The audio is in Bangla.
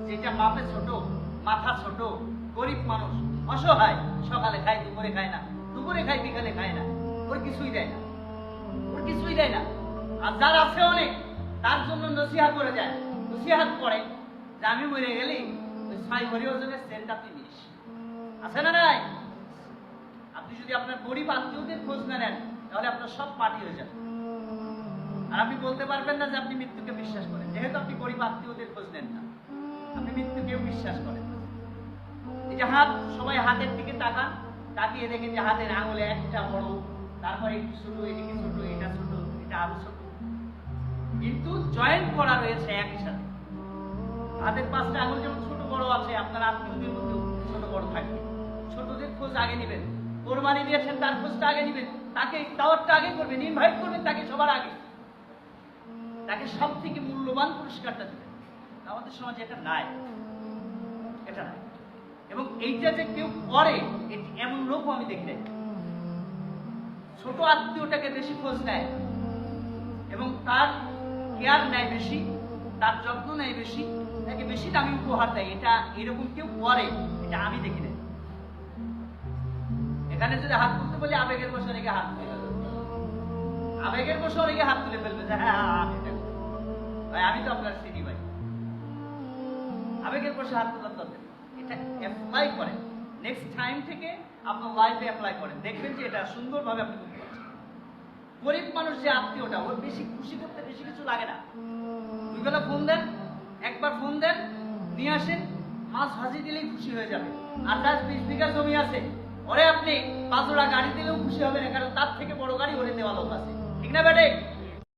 যেটা বাপে ছোট, মাথা ছোট, গরিব মানুষ, অসহায়, সকালে খায় দুপুরে খায় না, দুপুরে খায় বিকালে খায় না, ওর কিছুই দেয় না, ওর কিছুই দেয় না। আর যার আছে অনেক, তার জন্য নসিহত করে যায়, নসিহত করে যে আমি মরে গেলে ওই 6 ভরি ওজনের সেন্ট আপনি নিস। আছে না নাই? আপনি যদি আপনার গরিব আত্মীয়দের খোঁজ না নেন, তাহলে আপনার সব পার্টি হয়ে যাবে। আর আপনি বলতে পারবেন না যে আপনি মৃত্যুকে বিশ্বাস করেন, যেহেতু আপনি গরিব আত্মীয়দের খোঁজ নেন না, আপনি মৃত্যুকেও বিশ্বাস করেন। এই যে হাত, সবাই হাতের দিকে তাকান, তাকিয়ে দেখেন যে হাতের আঙুলে একটা বড়, তারপরে একটু ছোট, এদিকে ছোট, এটা ছোট, এটা আরো ছোট, কিন্তু জয়েন্ট করা রয়েছে একই সাথে। হাতের 5টা আঙুল যেমন ছোট বড় আছে, আপনার আত্মীয়দের মধ্যেও ছোট বড় থাকবে। ছোটদের খোঁজ আগে নেবেন, কোরবানি দিয়েছেন তার খোঁজটা আগে নেবেন, তাকে দাওয়াতটা আগে করবেন, ইনভাইট করবেন তাকে সবার আগে, তাকে সব থেকে মূল্যবান পুরস্কারটা দেবেন। আমাদের সমাজে এটা নাই, এটা নাই। এবং এইটা যে কেউ করে, এমন লোকও আমি দেখি নাই। ছোট আত্মীয়টাকে বেশি খোঁজ নেয় এবং তার কেয়ার নেয় বেশি, তার যত্ন নেয় বেশি, তাকে বেশি দামি উপহার দেয়। এটা এরকম কেউ করে, এটা আমি দেখি নাই। এখানে যদি হাত তুলতে বলি, আবেগের বসে অনেকে হাত তুলে ফেলবে, আবেগের বসে অনেকে হাত তুলে ফেলবে যে হ্যাঁ ভাই আমি তো আপনার চিনি ভাই। আবেগের বসে হাত তোলার দরকার, এটা অ্যাপ্লাই করেন, নেক্সট টাইম থেকে আপনার লাইফে অ্যাপ্লাই করেন, দেখবেন যে এটা সুন্দরভাবে আপনি করতে পারছেন। গরিব মানুষ যে আত্মীয়টা, ওর বেশি খুশি করতে বেশি কিছু লাগে না। 2 বেলা ফোন দেন, একবার ফোন দেন, নিয়ে আসেন, মাছ ভাজি দিলেই খুশি হয়ে যাবে। আর তার 20 বিঘা জমি আছে, ওরে আপনি 5 জোড়া গাড়ি দিলেও খুশি হবেন, কারণ তার থেকে বড় গাড়ি ওরে দেওয়া লোক আছে, ঠিক না বেটে?